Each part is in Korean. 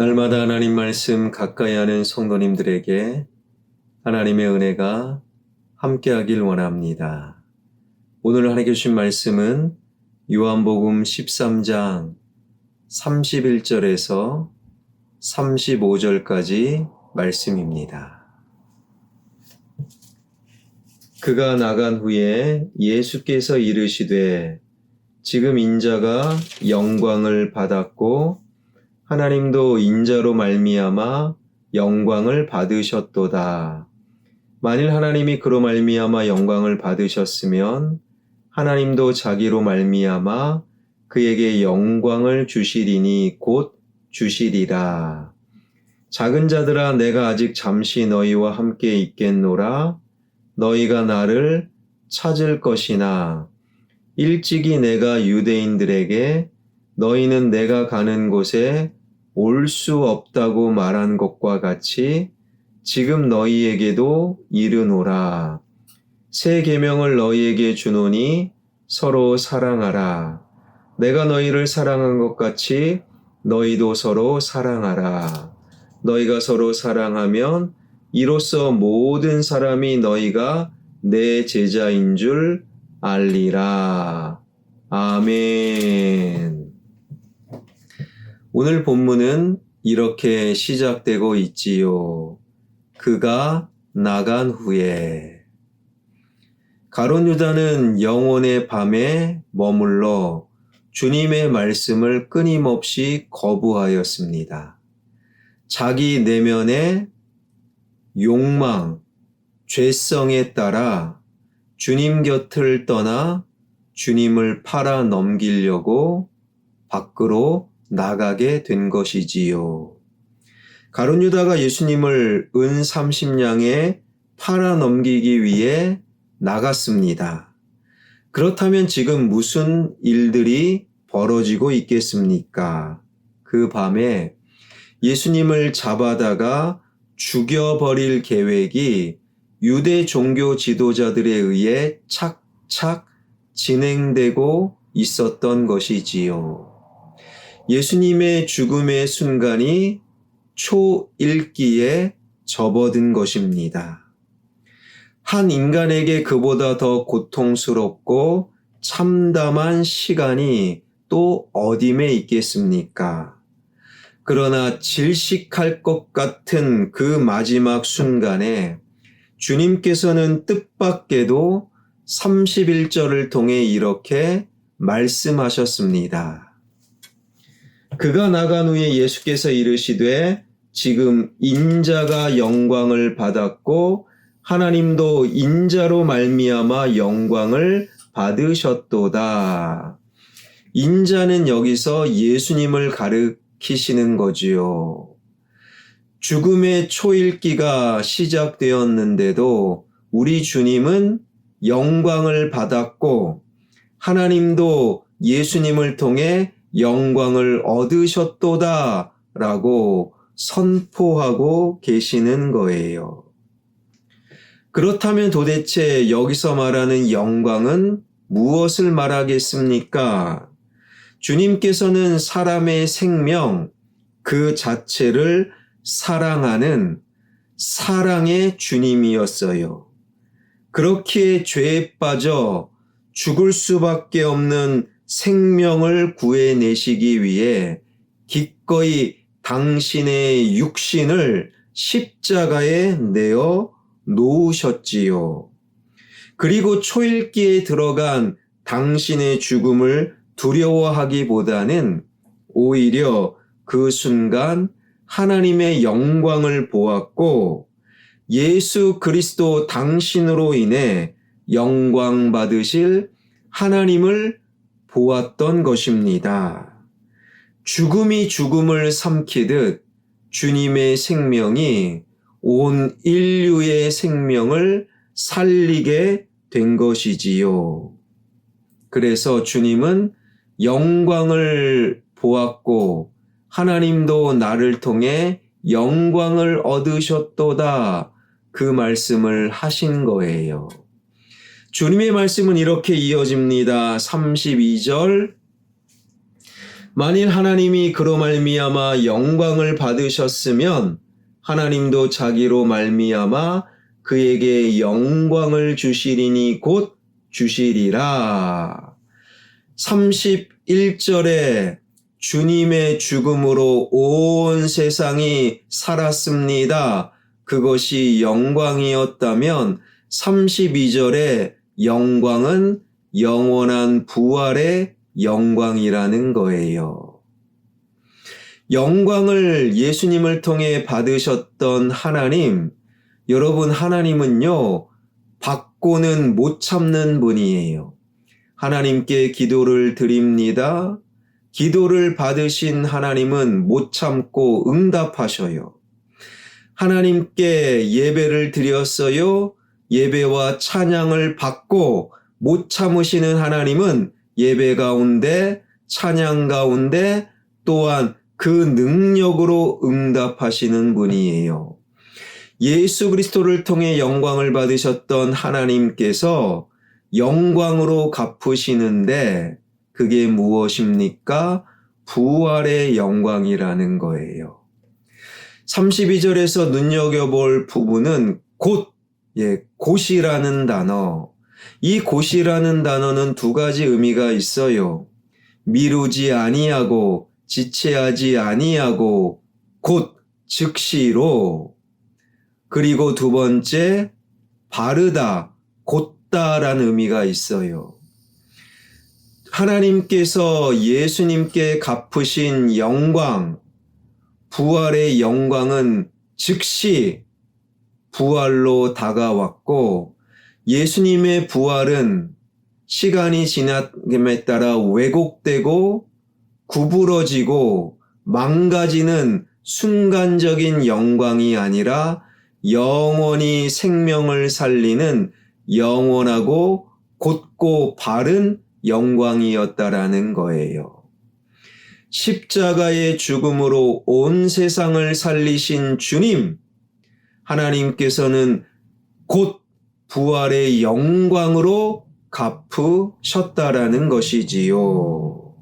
날마다 하나님 말씀 가까이 하는 성도님들에게 하나님의 은혜가 함께하길 원합니다. 오늘 하나님께 주신 말씀은 요한복음 13장 31절에서 35절까지 말씀입니다. 그가 나간 후에 예수께서 이르시되 지금 인자가 영광을 받았고 하나님도 인자로 말미암아 영광을 받으셨도다. 만일 하나님이 그로 말미암아 영광을 받으셨으면 하나님도 자기로 말미암아 그에게 영광을 주시리니 곧 주시리라. 작은 자들아 내가 아직 잠시 너희와 함께 있겠노라. 너희가 나를 찾을 것이나 일찍이 내가 유대인들에게 너희는 내가 가는 곳에 올 수 없다고 말한 것과 같이 지금 너희에게도 이르노라. 새 계명을 너희에게 주노니 서로 사랑하라. 내가 너희를 사랑한 것 같이 너희도 서로 사랑하라. 너희가 서로 사랑하면 이로써 모든 사람이 너희가 내 제자인 줄 알리라. 아멘. 오늘 본문은 이렇게 시작되고 있지요. 그가 나간 후에. 가룟 유다는 영혼의 밤에 머물러 주님의 말씀을 끊임없이 거부하였습니다. 자기 내면의 욕망, 죄성에 따라 주님 곁을 떠나 주님을 팔아 넘기려고 밖으로 나가게 된 것이지요. 가룟 유다가 예수님을 은 30냥에 팔아 넘기기 위해 나갔습니다. 그렇다면 지금 무슨 일들이 벌어지고 있겠습니까? 그 밤에 예수님을 잡아다가 죽여버릴 계획이 유대 종교 지도자들에 의해 착착 진행되고 있었던 것이지요. 예수님의 죽음의 순간이 초일기에 접어든 것입니다. 한 인간에게 그보다 더 고통스럽고 참담한 시간이 또 어dim에 있겠습니까? 그러나 질식할 것 같은 그 마지막 순간에 주님께서는 뜻밖에도 31절을 통해 이렇게 말씀하셨습니다. 그가 나간 후에 예수께서 이르시되 지금 인자가 영광을 받았고 하나님도 인자로 말미암아 영광을 받으셨도다. 인자는 여기서 예수님을 가리키시는 거지요. 죽음의 초일기가 시작되었는데도 우리 주님은 영광을 받았고 하나님도 예수님을 통해 영광을 얻으셨도다 라고 선포하고 계시는 거예요. 그렇다면 도대체 여기서 말하는 영광은 무엇을 말하겠습니까? 주님께서는 사람의 생명 그 자체를 사랑하는 사랑의 주님이었어요. 그렇기에 죄에 빠져 죽을 수밖에 없는 생명을 구해내시기 위해 기꺼이 당신의 육신을 십자가에 내어 놓으셨지요. 그리고 초일기에 들어간 당신의 죽음을 두려워하기보다는 오히려 그 순간 하나님의 영광을 보았고 예수 그리스도 당신으로 인해 영광 받으실 하나님을 보았던 것입니다. 죽음이 죽음을 삼키듯 주님의 생명이 온 인류의 생명을 살리게 된 것이지요. 그래서 주님은 영광을 보았고 하나님도 나를 통해 영광을 얻으셨도다 그 말씀을 하신 거예요. 주님의 말씀은 이렇게 이어집니다. 32절 만일 하나님이 그로 말미암아 영광을 받으셨으면 하나님도 자기로 말미암아 그에게 영광을 주시리니 곧 주시리라. 31절에 주님의 죽음으로 온 세상이 살았습니다. 그것이 영광이었다면 32절에 영광은 영원한 부활의 영광이라는 거예요. 영광을 예수님을 통해 받으셨던 하나님, 여러분 하나님은요, 받고는 못 참는 분이에요. 하나님께 기도를 드립니다. 기도를 받으신 하나님은 못 참고 응답하셔요. 하나님께 예배를 드렸어요. 예배와 찬양을 받고 못 참으시는 하나님은 예배 가운데, 찬양 가운데 또한 그 능력으로 응답하시는 분이에요. 예수 그리스도를 통해 영광을 받으셨던 하나님께서 영광으로 갚으시는데 그게 무엇입니까? 부활의 영광이라는 거예요. 32절에서 눈여겨볼 부분은 곧이라는 단어. 이 곧이라는 단어는 두 가지 의미가 있어요. 미루지 아니하고 지체하지 아니하고 곧 즉시로, 그리고 두 번째 바르다, 곧다라는 의미가 있어요. 하나님께서 예수님께 갚으신 영광, 부활의 영광은 즉시 부활로 다가왔고, 예수님의 부활은 시간이 지남에 따라 왜곡되고 구부러지고 망가지는 순간적인 영광이 아니라 영원히 생명을 살리는 영원하고 곧고 바른 영광이었다라는 거예요. 십자가의 죽음으로 온 세상을 살리신 주님, 하나님께서는 곧 부활의 영광으로 갚으셨다라는 것이지요.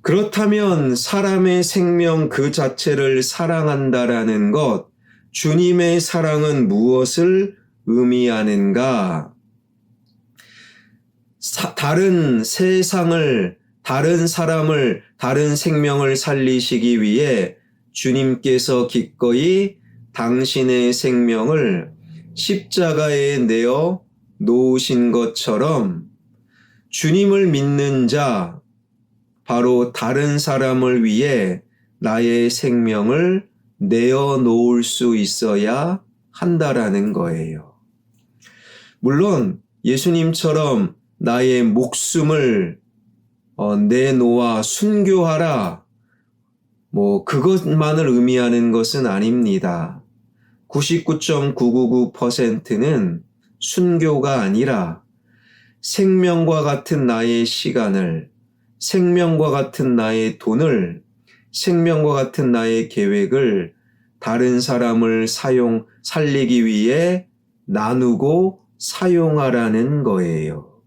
그렇다면 사람의 생명 그 자체를 사랑한다라는 것, 주님의 사랑은 무엇을 의미하는가? 다른 세상을, 다른 사람을, 다른 생명을 살리시기 위해 주님께서 기꺼이 당신의 생명을 십자가에 내어 놓으신 것처럼 주님을 믿는 자, 바로 다른 사람을 위해 나의 생명을 내어 놓을 수 있어야 한다라는 거예요. 물론 예수님처럼 나의 목숨을 내놓아 순교하라, 그것만을 의미하는 것은 아닙니다. 99.999%는 순교가 아니라 생명과 같은 나의 시간을, 생명과 같은 나의 돈을, 생명과 같은 나의 계획을 다른 사람을 살리기 위해 나누고 사용하라는 거예요.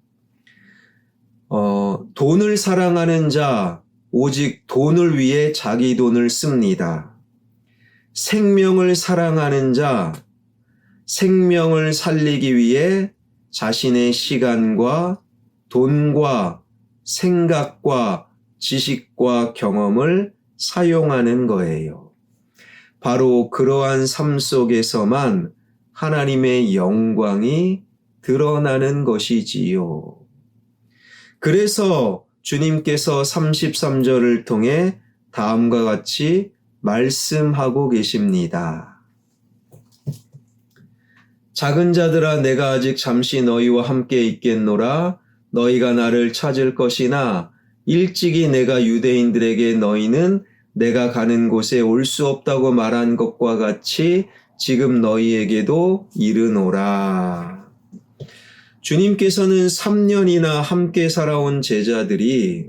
돈을 사랑하는 자, 오직 돈을 위해 자기 돈을 씁니다. 생명을 사랑하는 자, 생명을 살리기 위해 자신의 시간과 돈과 생각과 지식과 경험을 사용하는 거예요. 바로 그러한 삶 속에서만 하나님의 영광이 드러나는 것이지요. 그래서 주님께서 33절을 통해 다음과 같이 말씀하고 계십니다. 작은 자들아, 내가 아직 잠시 너희와 함께 있겠노라. 너희가 나를 찾을 것이나 일찍이 내가 유대인들에게 너희는 내가 가는 곳에 올 수 없다고 말한 것과 같이 지금 너희에게도 이르노라. 주님께서는 3년이나 함께 살아온 제자들이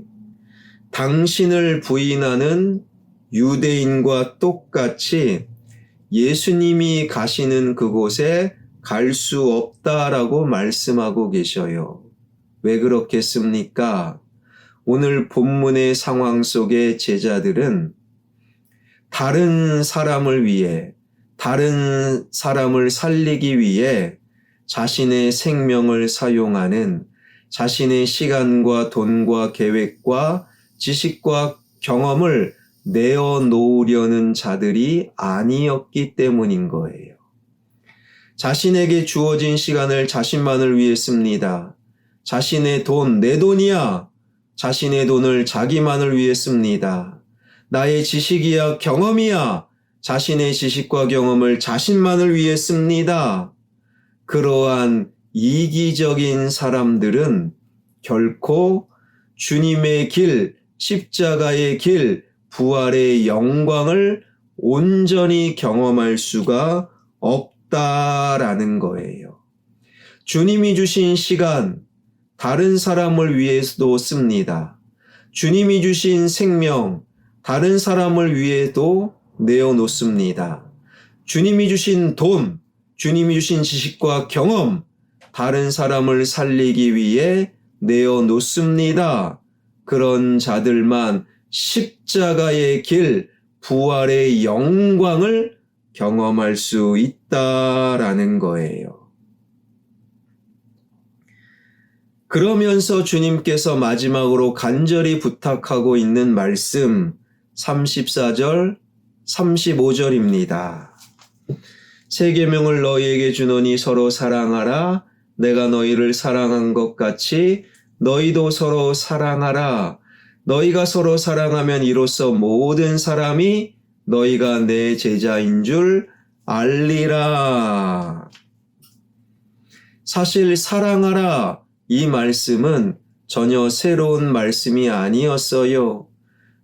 당신을 부인하는 유대인과 똑같이 예수님이 가시는 그곳에 갈 수 없다라고 말씀하고 계셔요. 왜 그렇겠습니까? 오늘 본문의 상황 속의 제자들은 다른 사람을 위해, 다른 사람을 살리기 위해 자신의 생명을 사용하는, 자신의 시간과 돈과 계획과 지식과 경험을 내어놓으려는 자들이 아니었기 때문인 거예요. 자신에게 주어진 시간을 자신만을 위해 씁니다. 자신의 돈, 내 돈이야. 자신의 돈을 자기만을 위해 씁니다. 나의 지식이야, 경험이야. 자신의 지식과 경험을 자신만을 위해 씁니다. 그러한 이기적인 사람들은 결코 주님의 길, 십자가의 길, 부활의 영광을 온전히 경험할 수가 없다라는 거예요. 주님이 주신 시간, 다른 사람을 위해서도 씁니다. 주님이 주신 생명, 다른 사람을 위해도 내어놓습니다. 주님이 주신 돈, 주님이 주신 지식과 경험, 다른 사람을 살리기 위해 내어놓습니다. 그런 자들만 십자가의 길, 부활의 영광을 경험할 수 있다라는 거예요. 그러면서 주님께서 마지막으로 간절히 부탁하고 있는 말씀 34절, 35절입니다. 새 계명을 너희에게 주노니 서로 사랑하라. 내가 너희를 사랑한 것 같이 너희도 서로 사랑하라. 너희가 서로 사랑하면 이로써 모든 사람이 너희가 내 제자인 줄 알리라. 사실 사랑하라 이 말씀은 전혀 새로운 말씀이 아니었어요.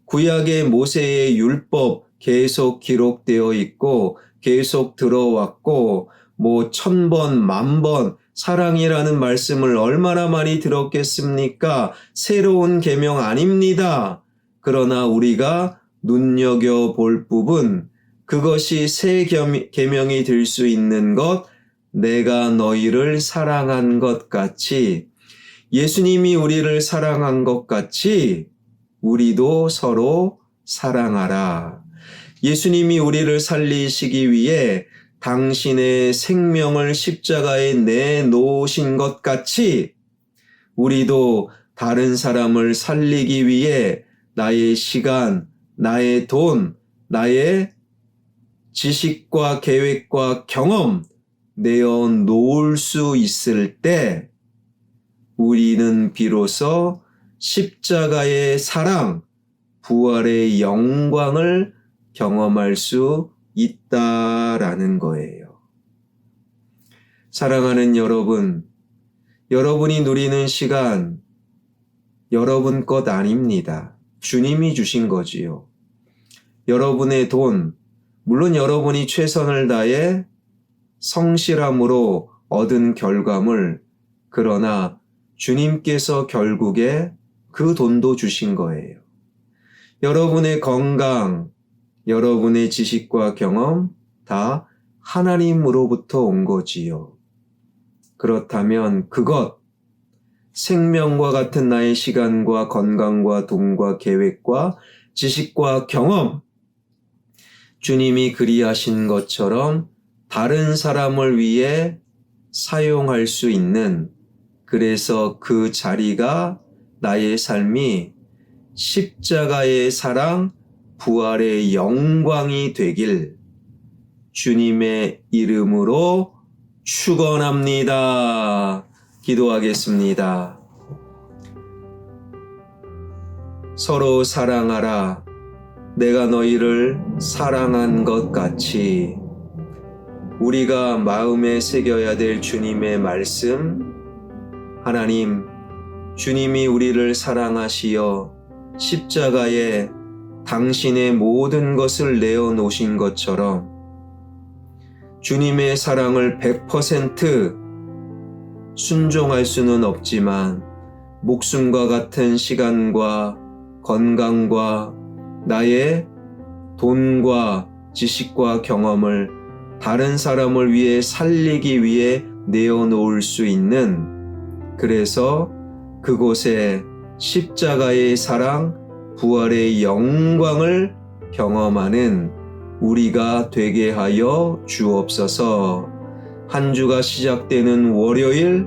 구약의 모세의 율법 계속 기록되어 있고 계속 들어왔고 1000번, 10,000번 사랑이라는 말씀을 얼마나 많이 들었겠습니까? 새로운 계명 아닙니다. 그러나 우리가 눈여겨볼 부분, 그것이 새 계명이 될 수 있는 것, 내가 너희를 사랑한 것 같이, 예수님이 우리를 사랑한 것 같이 우리도 서로 사랑하라. 예수님이 우리를 살리시기 위해 당신의 생명을 십자가에 내놓으신 것 같이 우리도 다른 사람을 살리기 위해 나의 시간, 나의 돈, 나의 지식과 계획과 경험 내어놓을 수 있을 때 우리는 비로소 십자가의 사랑, 부활의 영광을 경험할 수 있다라는 거예요. 사랑하는 여러분, 여러분이 누리는 시간 여러분 것 아닙니다. 주님이 주신 거지요. 여러분의 돈, 물론 여러분이 최선을 다해 성실함으로 얻은 결과물, 그러나 주님께서 결국에 그 돈도 주신 거예요. 여러분의 건강, 여러분의 지식과 경험 다 하나님으로부터 온 거지요. 그렇다면 그것, 생명과 같은 나의 시간과 건강과 돈과 계획과 지식과 경험, 주님이 그리하신 것처럼 다른 사람을 위해 사용할 수 있는, 그래서 그 자리가 나의 삶이 십자가의 사랑, 부활의 영광이 되길 주님의 이름으로 축원합니다. 기도하겠습니다. 서로 사랑하라. 내가 너희를 사랑한 것 같이. 우리가 마음에 새겨야 될 주님의 말씀, 하나님, 주님이 우리를 사랑하시어 십자가에 당신의 모든 것을 내어놓으신 것처럼 주님의 사랑을 100% 순종할 수는 없지만 목숨과 같은 시간과 건강과 나의 돈과 지식과 경험을 다른 사람을 위해 살리기 위해 내어놓을 수 있는, 그래서 그곳에 십자가의 사랑, 부활의 영광을 경험하는 우리가 되게 하여 주옵소서. 한 주가 시작되는 월요일,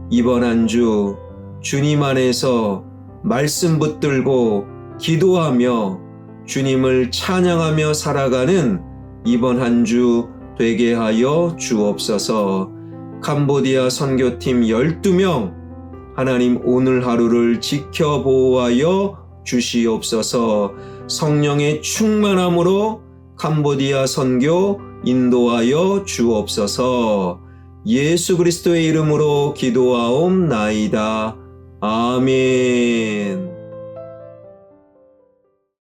이번 한 주 주님 안에서 말씀 붙들고 기도하며 주님을 찬양하며 살아가는 이번 한 주 되게 하여 주옵소서. 캄보디아 선교팀 12명 하나님 오늘 하루를 지켜보호하여 주시옵소서. 성령의 충만함으로 캄보디아 선교 인도하여 주옵소서. 예수 그리스도의 이름으로 기도하옵나이다. 아멘.